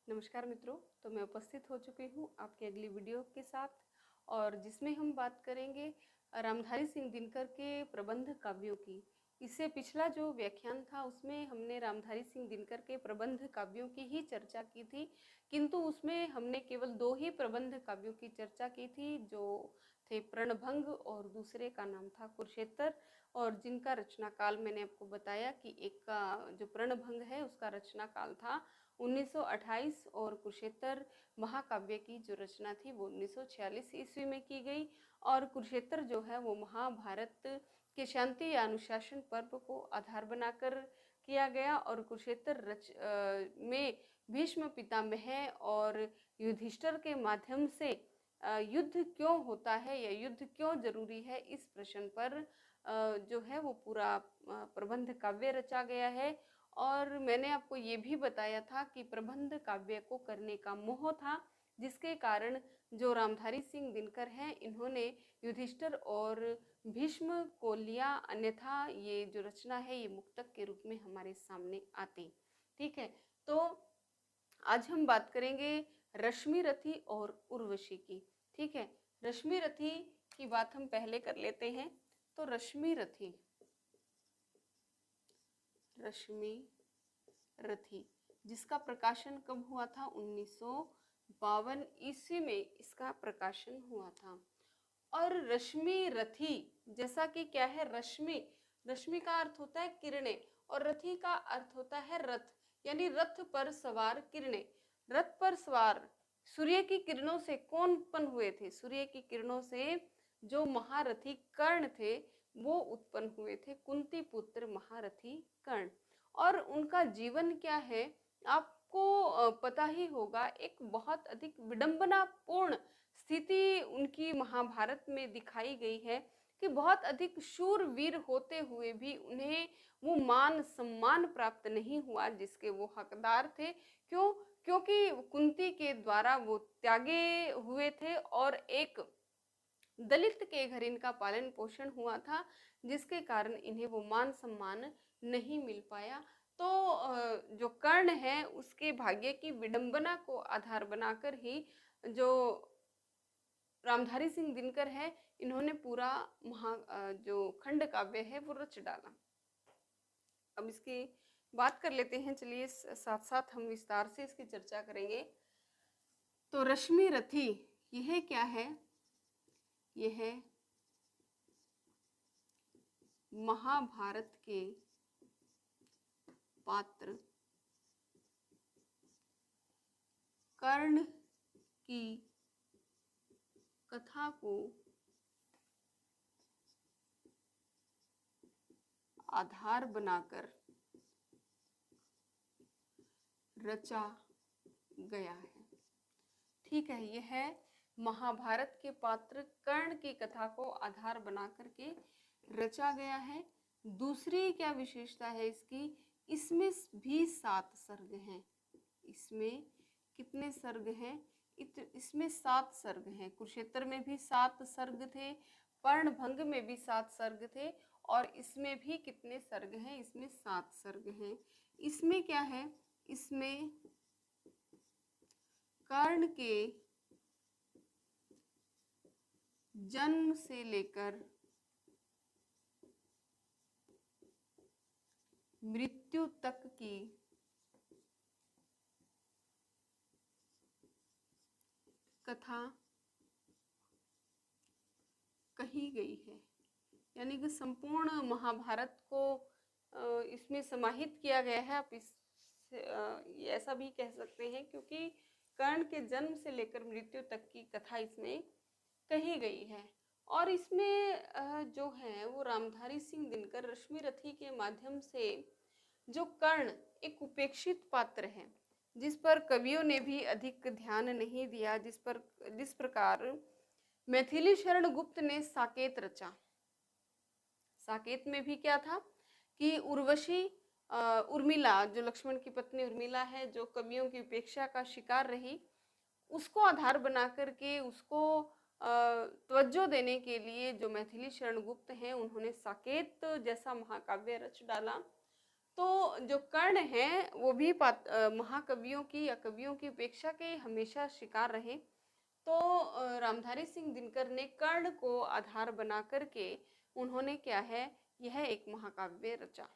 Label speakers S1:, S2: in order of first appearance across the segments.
S1: नमस्कार मित्रों। तो मैं उपस्थित हो चुकी हूँ आपकी अगली वीडियो के साथ, और जिसमें हम बात करेंगे रामधारी सिंह दिनकर के प्रबंध काव्यों की। इससे पिछला जो व्याख्यान था उसमें हमने रामधारी सिंह दिनकर के प्रबंध काव्यों की ही चर्चा की थी, किंतु उसमें हमने केवल 2 ही प्रबंध काव्यों की चर्चा की थी, जो थे प्रणभंग और दूसरे का नाम था कुरुक्षेत्र, और जिनका रचना काल मैंने आपको बताया कि एक का जो प्रणभंग है उसका रचना काल था 1928, और कुरुक्षेत्र महाकाव्य की जो रचना थी वो 1946 ईस्वी में की गई। और कुरुक्षेत्र जो है वो महाभारत के शांति या अनुशासन पर्व को आधार बनाकर किया गया, और कुरुक्षेत्र में भीष्म पितामह और युधिष्ठिर के माध्यम से युद्ध क्यों होता है या युद्ध क्यों जरूरी है, इस प्रश्न पर जो है वो पूरा प्रबंध काव्य रचा गया है। और मैंने आपको ये भी बताया था कि प्रबंध काव्य को करने का मोह था, जिसके कारण जो रामधारी सिंह दिनकर हैं इन्होंने युधिष्ठिर और भीष्म को लिया, अन्यथा ये जो रचना है ये मुक्तक के रूप में हमारे सामने आती। ठीक है, तो आज हम बात करेंगे रश्मि रथी और उर्वशी की। ठीक है, रश्मि रथी की बात हम पहले कर लेते हैं। तो रश्मि रथी जिसका प्रकाशन कब हुआ था? 1952 ईस्वी में इसका प्रकाशन हुआ था। और रश्मि रथी जैसा कि क्या है, रश्मि, रश्मि का अर्थ होता है किरणें, और रथी का अर्थ होता है रथ, यानी रथ पर सवार किरणें। रथ पर सवार सूर्य की किरणों से कौन उत्पन्न हुए थे? सूर्य की किरणों से जो महारथी कर्ण थे वो उत्पन्न हुए थे, कुंती पुत्र महारथी कर्ण। और उनका जीवन क्या है आपको पता ही होगा। एक बहुत अधिक विडंबनापूर्ण स्थिति उनकी महाभारत में दिखाई गई है कि बहुत अधिक शूरवीर होते हुए भी उन्हें वो मान सम्मान प्राप्त नहीं हुआ जिसके वो हकदार थे। क्यों? क्योंकि कुंती के द्वारा वो त्यागे हुए थे और एक दलित के घर इनका पालन पोषण हुआ था, जिसके कारण इन्हें वो मान सम्मान नहीं मिल पाया। तो जो कर्ण है उसके भाग्य की विडंबना को आधार बनाकर ही जो रामधारी सिंह दिनकर है इन्होंने पूरा जो खंड काव्य है वो रच डाला। अब इसकी बात कर लेते हैं, चलिए साथ साथ हम विस्तार से इसकी चर्चा करेंगे। तो रश्मि रथी यह क्या है? यह महाभारत के पात्र कर्ण की कथा को आधार बनाकर रचा गया है। ठीक है, यह है महाभारत के पात्र कर्ण की कथा को आधार बनाकर के रचा गया है। दूसरी क्या विशेषता है इसकी? इसमें भी 7 सर्ग हैं। इसमें कितने सर्ग हैं? इसमें 7 सर्ग हैं। कुरुक्षेत्र में भी 7 सर्ग थे, पर्णभंग में भी 7 सर्ग थे, और इसमें भी कितने सर्ग हैं? इसमें 7 सर्ग हैं। इसमें क्या है? इसमें कर्ण के जन्म से लेकर मृत्यु तक की कथा कही गई है, यानी कि संपूर्ण महाभारत को इसमें समाहित किया गया है। आप इस ऐसा भी कह सकते हैं, क्योंकि कर्ण के जन्म से लेकर मृत्यु तक की कथा इसमें कही गई है। और इसमें जो है वो रामधारी सिंह दिनकर रश्मि रथी के माध्यम से जो कर्ण एक उपेक्षित पात्र है, जिस पर कवियों ने भी अधिक ध्यान नहीं दिया, जिस प्रकार मैथिली शरण गुप्त ने साकेत रचा। साकेत में भी क्या था कि उर्वशी उर्मिला, जो लक्ष्मण की पत्नी उर्मिला है, जो कवियों की उपेक्षा का शिकार रही, उसको आधार बना करके उसको तवज्जो देने के लिए जो मैथिली शरण गुप्त हैं उन्होंने साकेत जैसा महाकाव्य रच डाला। तो जो कर्ण हैं वो भी महाकवियों की या कवियों की उपेक्षा के हमेशा शिकार रहे। तो रामधारी सिंह दिनकर ने कर्ण को आधार बना करके उन्होंने क्या है, यह एक महाकाव्य रचा।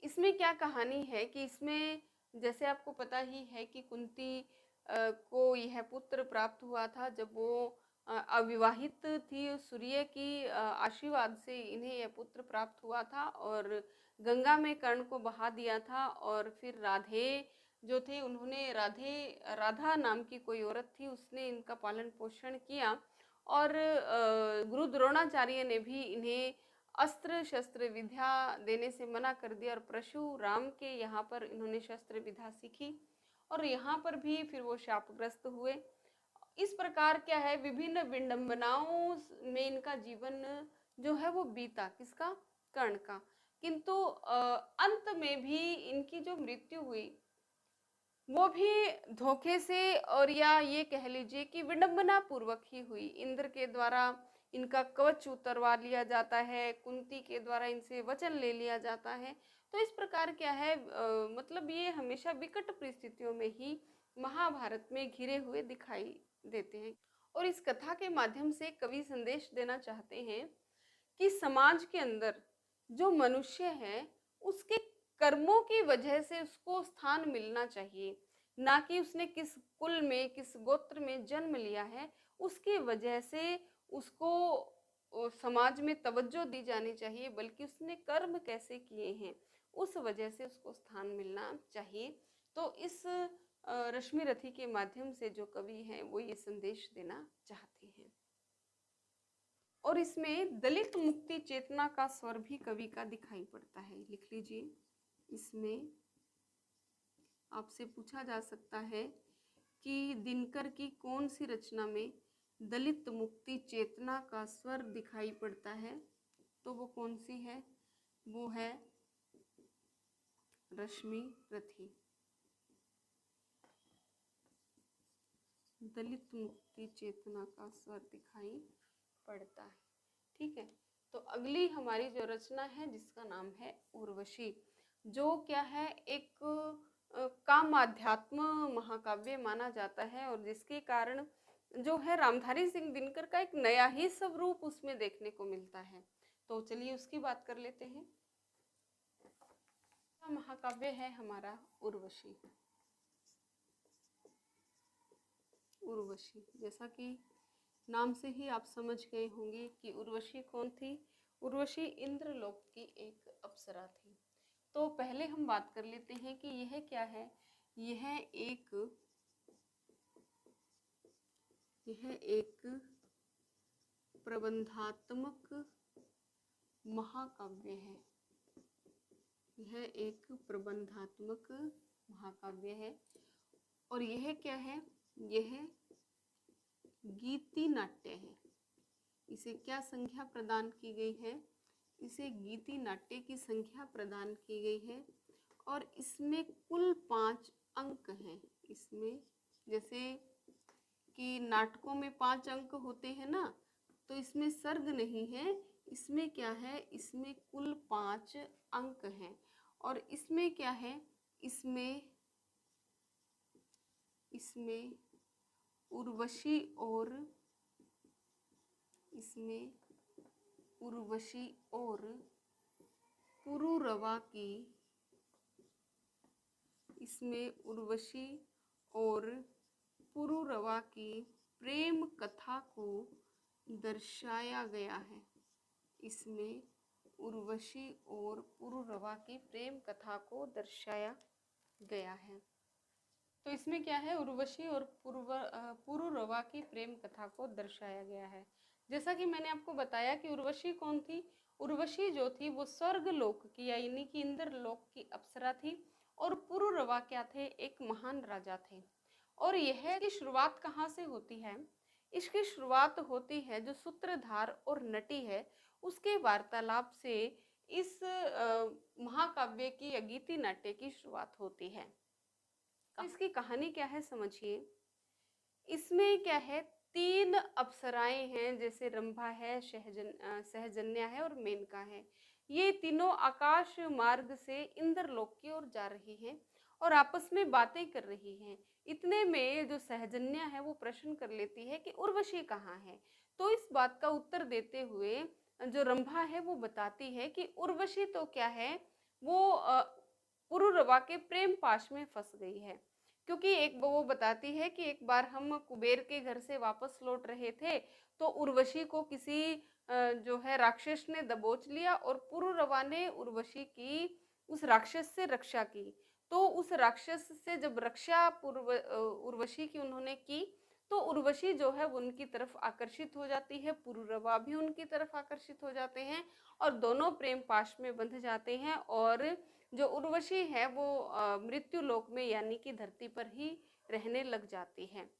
S1: इसमें क्या कहानी है कि इसमें जैसे आपको पता ही है कि कुंती को यह पुत्र प्राप्त हुआ था जब वो अविवाहित थी। सूर्य की आशीर्वाद से इन्हें यह पुत्र प्राप्त हुआ था और गंगा में कर्ण को बहा दिया था। और फिर राधे जो थे, उन्होंने राधा नाम की कोई औरत थी, उसने इनका पालन पोषण किया। और गुरु द्रोणाचार्य ने भी इन्हें अस्त्र शस्त्र विद्या देने से मना कर दिया और परशुराम के यहाँ पर इन्होंने शस्त्र विद्या सीखी और यहाँ पर भी फिर वो शापग्रस्त हुए। इस प्रकार क्या है, विभिन्न विडंबनाओं में इनका जीवन जो है वो बीता, किसका, कर्ण का। किंतु अंत में भी इनकी जो मृत्यु हुई वो भी धोखे से, और या ये कह लीजिए कि विडंबना पूर्वक ही हुई। इंद्र के द्वारा इनका कवच उतरवा लिया जाता है, कुंती के द्वारा इनसे वचन ले लिया जाता है। तो इस प्रकार क्या है, मतलब ये हमेशा विकट परिस्थितियों में ही महाभारत में घिरे हुए दिखाई देते हैं। और इस कथा के माध्यम से कवि संदेश देना चाहते हैं कि समाज के अंदर जो मनुष्य है उसके कर्मों की वजह से उसको स्थान मिलना चाहिए, ना कि उसने किस कुल में किस गोत्र में जन्म लिया है उसकी वजह से उसको समाज में तवज्जो दी जानी चाहिए, बल्कि उसने कर्म कैसे किए हैं उस वजह से उसको स्थान मिलना चाहिए। तो इस रश्मि रथी के माध्यम से जो कवि हैं वो ये संदेश देना चाहते हैं। और इसमें दलित मुक्ति चेतना का स्वर भी कवि का दिखाई पड़ता है। लिख लीजिए, इसमें आपसे पूछा जा सकता है कि दिनकर की कौन सी रचना में दलित मुक्ति चेतना का स्वर दिखाई पड़ता है, तो वो कौन सी है, वो है रश्मि रथी। दलित मुक्ति चेतना का स्वर दिखाई पड़ता है। ठीक है, तो अगली हमारी जो रचना है जिसका नाम है उर्वशी, जो क्या है, एक काम अध्यात्म महाकाव्य माना जाता है और जिसके कारण जो है रामधारी सिंह दिनकर का एक नया ही स्वरूप उसमें देखने को मिलता है। तो चलिए उसकी बात कर लेते हैं। महाकाव्य है हमारा उर्वशी। उर्वशी, जैसा कि नाम से ही आप समझ गए होंगे कि उर्वशी कौन थी। उर्वशी इंद्रलोक की एक अप्सरा थी। तो पहले हम बात कर लेते हैं कि यह क्या है। यह एक प्रबंधात्मक महाकाव्य है। यह एक प्रबंधात्मक महाकाव्य है और यह क्या है, यह गीति नाट्य है। इसे क्या संज्ञा प्रदान की गई है, इसे गीति नाट्य की संज्ञा प्रदान की गई है। और इसमें कुल 5 अंक हैं। इसमें जैसे कि नाटकों में 5 अंक होते हैं ना, तो इसमें सर्ग नहीं है, इसमें क्या है, इसमें कुल 5 अंक हैं। और इसमें क्या है, इसमें उर्वशी और पुरुरवा की, इसमें उर्वशी और पुरुरवा की प्रेम कथा को दर्शाया गया है। इसमें उर्वशी और पुरुरवा की प्रेम कथा को दर्शाया गया है। तो इसमें क्या है, उर्वशी और पुरुरवा की प्रेम कथा को दर्शाया गया है। जैसा कि मैंने आपको बताया कि उर्वशी कौन थी। उर्वशी जो थी वो स्वर्ग लोक की यानी कि इंद्र लोक की अप्सरा थी और पुरुरवा क्या थे, एक महान राजा थे। और यह की शुरुआत कहाँ से होती है, इसकी शुरुआत होती है जो सूत्रधार और नटी है उसके वार्तालाप से इस महाकाव्य की या गीति नाट्य की शुरुआत होती है। इसकी कहानी क्या है समझिए। इसमें क्या है, 3 अप्सराएं हैं, जैसे रंभा है, सहजन्या है और मेनका है। ये तीनों आकाश मार्ग से इंद्रलोक की ओर जा रही हैं और आपस में बातें कर रही हैं। इतने में जो सहजन्या है वो प्रश्न कर लेती है कि उर्वशी कहाँ है। तो इस बात का उत्तर देते हुए जो रंभा है वो बताती है कि उर्वशी तो क्या है, वो पुरुरवा के प्रेम पाश में फंस गई है। क्योंकि एक वो बताती है कि एक बार हम कुबेर के घर से वापस लौट रहे थे तो उर्वशी को किसी जो है राक्षस ने दबोच लिया और पुरुरवा ने उर्वशी की उस राक्षस से रक्षा की। तो उस राक्षस से जब रक्षा उर्वशी की उन्होंने की तो उर्वशी जो है वो उनकी तरफ आकर्षित हो जाती है, पुरुरवा भी उनकी तरफ आकर्षित हो जाते हैं और दोनों प्रेम पाश में बंध जाते हैं। और जो उर्वशी है वो मृत्यु लोक में यानी कि धरती पर ही रहने लग जाती है।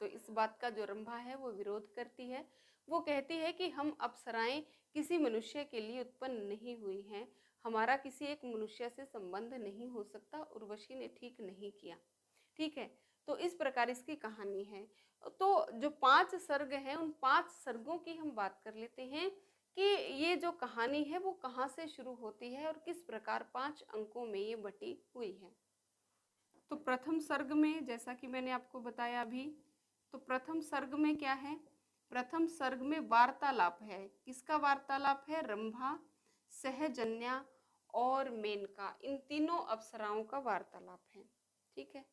S1: तो इस बात का जो रंभा है वो विरोध करती है। वो कहती है कि हम अप्सराएं किसी मनुष्य के लिए उत्पन्न नहीं हुई हैं, हमारा किसी एक मनुष्य से संबंध नहीं हो सकता, उर्वशी ने ठीक नहीं किया। ठीक है, तो इस प्रकार इसकी कहानी है। तो जो 5 सर्ग हैं उन 5 सर्गों की हम बात कर लेते हैं कि ये जो कहानी है वो कहाँ से शुरू होती है और किस प्रकार 5 अंकों में ये बटी हुई है। तो प्रथम सर्ग में जैसा कि मैंने आपको बताया अभी, तो प्रथम सर्ग में क्या है, प्रथम सर्ग में वार्तालाप है। किसका वार्तालाप है? रंभा, सहजन्या और मेनका, इन तीनों अप्सराओं का वार्तालाप है। ठीक है।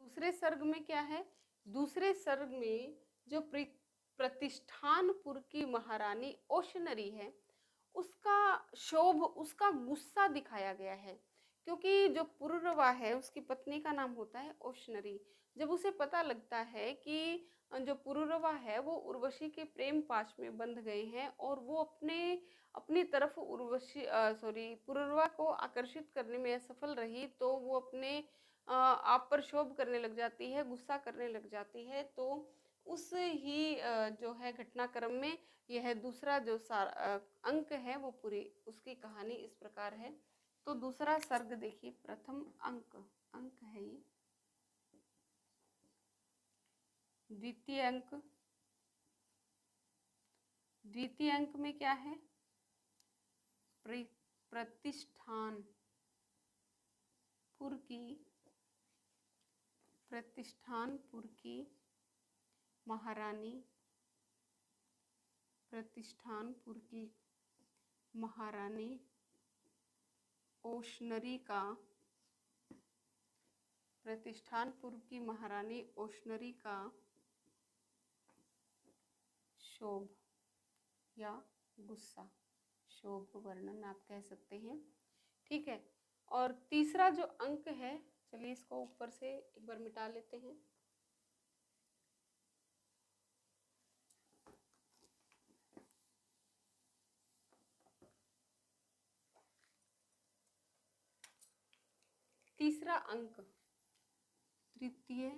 S1: दूसरे सर्ग में क्या है? दूसरे सर्ग में जो प्रतिष्ठानपुर की महारानी ओशनरी है उसका शोभ, उसका गुस्सा दिखाया गया है। क्योंकि जो पुरुरवा है उसकी पत्नी का नाम होता है ओशनरी। जब उसे पता लगता है कि जो पुरुरवा है वो उर्वशी के प्रेम पाश में बंध गए हैं और वो अपनी तरफ पुरुरवा को आकर्षित करने में असफल रही, तो वो अपने आप पर क्षोभ करने लग जाती है, गुस्सा करने लग जाती है। तो उस ही जो है घटनाक्रम में यह दूसरा जो अंक है वो पूरी उसकी कहानी इस प्रकार है। तो दूसरा सर्ग देखिए, प्रथम अंक है ये, द्वितीय अंक में क्या है? प्रतिष्ठानपुर की महारानी ओशनरी का शोभ या गुस्सा, शोभ वर्णन आप कह सकते हैं। ठीक है। और तीसरा जो अंक है, चलिए इसको ऊपर से एक बार मिटा लेते हैं। तीसरा अंक, तृतीय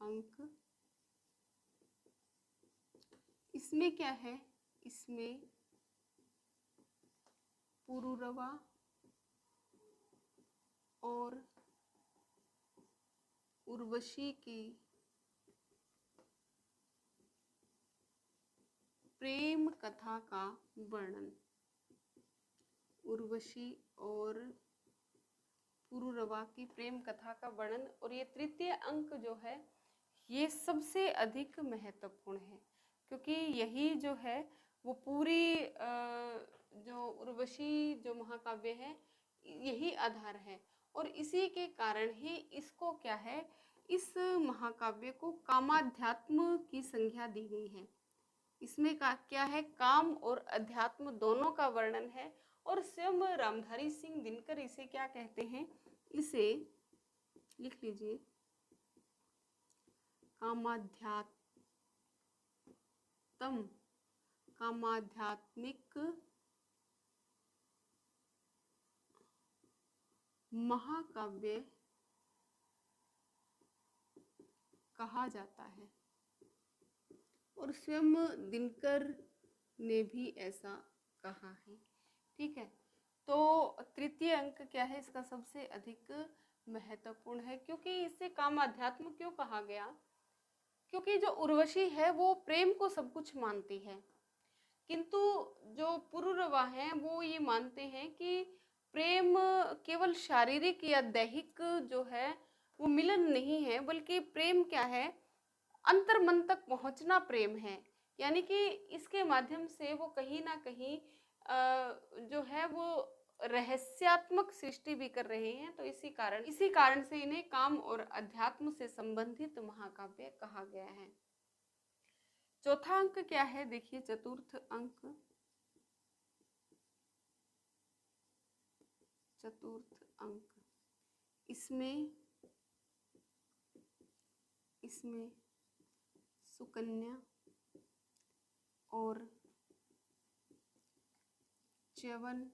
S1: अंक, इसमें क्या है? इसमें पुरुरवा और उर्वशी की प्रेम कथा का वर्णन, उर्वशी और पुरुरवा की प्रेम कथा का वर्णन। और ये तृतीय अंक जो है ये सबसे अधिक महत्वपूर्ण है, क्योंकि यही जो है वो पूरी जो उर्वशी जो महाकाव्य है यही आधार है। और इसी के कारण ही इसको क्या है, इस महाकाव्य को कामाध्यात्म की संज्ञा दी गई है। इसमें क्या है? काम और अध्यात्म दोनों का वर्णन है। और स्वयं रामधारी सिंह दिनकर इसे क्या कहते हैं? इसे लिख लीजिए, कामाध्यात्मिक महाकाव्य कहा जाता है। और स्वयं दिनकर ने भी ऐसा कहा है। ठीक है। तो तृतीय अंक क्या है? इसका सबसे अधिक महत्वपूर्ण है। क्योंकि इसे कामाध्यात्म क्यों कहा गया? क्योंकि जो उर्वशी है वो प्रेम को सब कुछ मानती है। किंतु जो पुरूरवा हैं वो ये मानते हैं कि प्रेम केवल शारीरिक या दैहिक जो है वो मिलन नहीं है, बल्कि प्रेम क्या है, अंतर मन तक पहुंचना प्रेम है। यानी कि इसके माध्यम से वो कहीं ना कहीं जो है वो रहस्यात्मक सृष्टि भी कर रहे हैं। तो इसी कारण से इन्हें काम और अध्यात्म से संबंधित महाकाव्य कहा गया है। चौथा अंक क्या है, देखिए चतुर्थ अंक, इसमें सुकन्या और च्यवन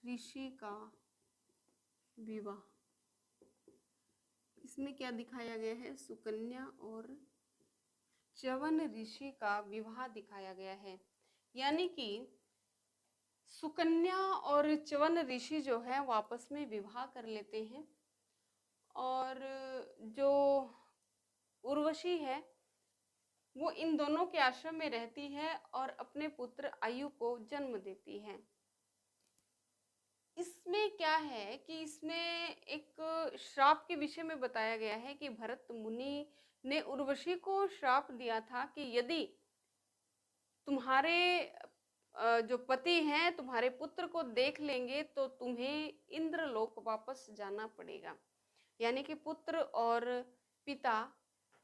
S1: ऋषि का विवाह। इसमें क्या दिखाया गया है, सुकन्या और च्यवन ऋषि का विवाह दिखाया गया है। यानी कि सुकन्या और च्यवन ऋषि जो है वो आपस में विवाह कर लेते हैं, और जो उर्वशी है वो इन दोनों के आश्रम में रहती है और अपने पुत्र आयु को जन्म देती है। इसमें क्या है कि इसमें एक श्राप के विषय में बताया गया है कि भरत मुनि ने उर्वशी को श्राप दिया था कि यदि तुम्हारे जो पति हैं तुम्हारे पुत्र को देख लेंगे तो तुम्हें इंद्रलोक वापस जाना पड़ेगा। यानी कि पुत्र और पिता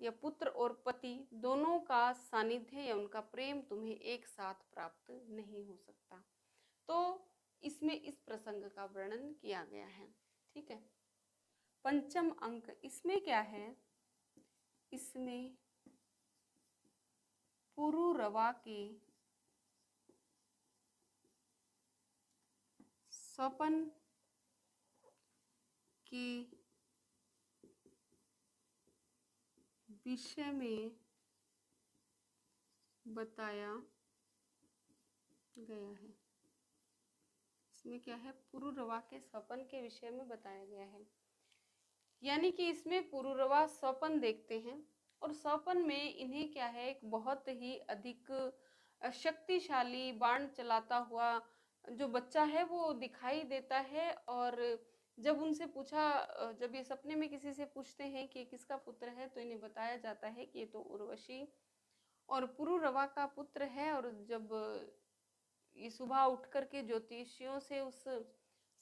S1: या पुत्र और पति दोनों का सानिध्य या उनका प्रेम तुम्हें एक साथ प्राप्त नहीं हो सकता। तो इसमें इस प्रसंग का वर्णन किया गया है। ठीक है। पंचम अंक, इसमें क्या है, इसमें पुरूरवा के स्वपन के विषय में बताया गया है। इसमें क्या है, पुरूरवा के स्वपन के विषय में बताया गया है। यानी कि इसमें पुरूरवा स्वपन देखते हैं और स्वपन में इन्हें क्या है, एक बहुत ही अधिक शक्तिशाली बाण चलाता हुआ जो बच्चा है वो दिखाई देता है। और जब उनसे पूछा, जब ये सपने में किसी से पूछते हैं कि किसका पुत्र है, तो इन्हें बताया जाता है कि ये तो उर्वशी और पुरूरवा का पुत्र है। और जब ये सुबह उठ करके ज्योतिषियों से उस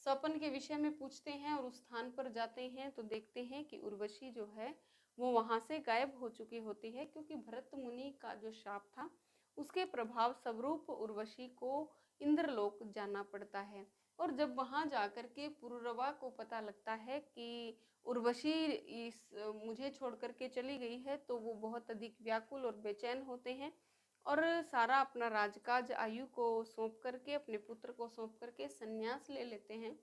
S1: स्वपन के विषय में पूछते हैं और उस स्थान पर जाते हैं तो देखते हैं कि उर्वशी जो है वो वहां से गायब हो चुकी होती है, क्योंकि भरत मुनि का जो शाप था उसके प्रभाव स्वरूप उर्वशी को इंद्रलोक जाना पड़ता है। और जब वहां जाकर के पुरूरवा को पता लगता है कि उर्वशी मुझे छोड़ करके चली गई है, तो वो बहुत अधिक व्याकुल और बेचैन होते हैं और सारा अपना राजकाज आयु को सौंप करके, अपने पुत्र को सौंप करके संन्यास ले लेते हैं।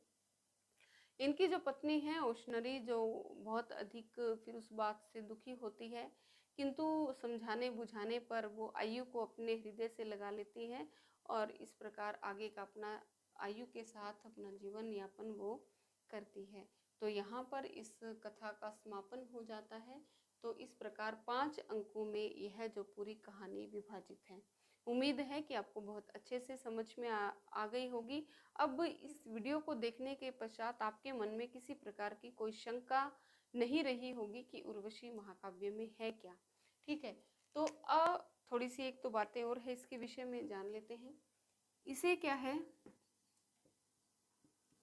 S1: इनकी जो पत्नी है औशनरी, जो बहुत अधिक फिर उस बात से दुखी होती है, किंतु समझाने बुझाने पर वो आयु को अपने हृदय से लगा लेती है और इस प्रकार आगे का अपना आयु के साथ अपना जीवन यापन वो करती है। तो यहाँ पर इस कथा का समापन हो जाता है। तो इस प्रकार 5 अंकों में यह जो पूरी कहानी विभाजित है। उम्मीद है कि आपको बहुत अच्छे से समझ में आ गई होगी। अब इस वीडियो को देखने के पश्चात आपके मन में किसी प्रकार की कोई शंका नहीं रही होगी कि उर्वशी महाकाव्य में है क्या। ठीक है, तो थोड़ी सी एक तो बातें और है इसके विषय में जान लेते हैं। इसे क्या है,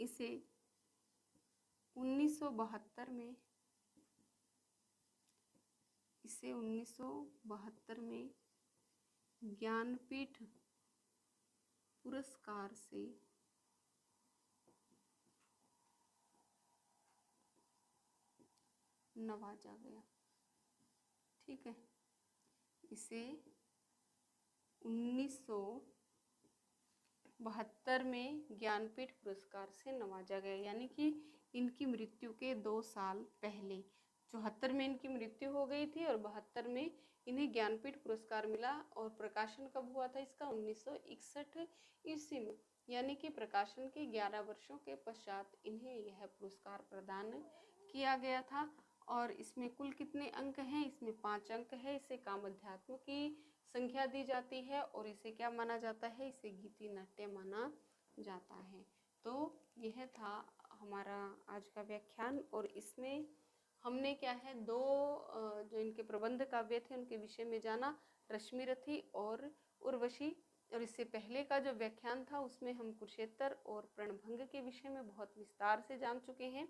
S1: इसे 1972 में, इसे 1972 में ज्ञानपीठ पुरस्कार से नवाजा गया। ठीक है, इसे 1972 में ज्ञानपीठ पुरस्कार से नवाजा गया। यानी कि इनकी मृत्यु के 2 साल पहले, 74 में इनकी मृत्यु हो गई थी और 72 में इन्हें ज्ञानपीठ पुरस्कार मिला। और प्रकाशन कब हुआ था इसका, 1961 ईस्वी में। यानी कि प्रकाशन के 11 वर्षों के पश्चात इन्हें यह पुरस्कार प्रदान किया गया था। और इसमें कुल कितने अंक हैं, इसमें 5 अंक है। इसे काम अध्यात्म की संख्या दी जाती है और इसे क्या माना जाता है, इसे गीति नाट्य माना जाता है। तो यह था हमारा आज का व्याख्यान और इसमें हमने क्या है दो जो इनके प्रबंध काव्य थे उनके विषय में जाना, रश्मिरथी और उर्वशी। और इससे पहले का जो व्याख्यान था उसमें हम कुरुक्षेत्र और प्रणभंग के विषय में बहुत विस्तार से जान चुके हैं।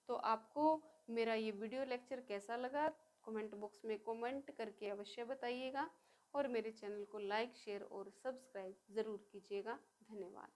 S1: तो आपको मेरा ये वीडियो लेक्चर कैसा लगा कमेंट बॉक्स में कमेंट करके अवश्य बताइएगा और मेरे चैनल को लाइक शेयर और सब्सक्राइब ज़रूर कीजिएगा। धन्यवाद।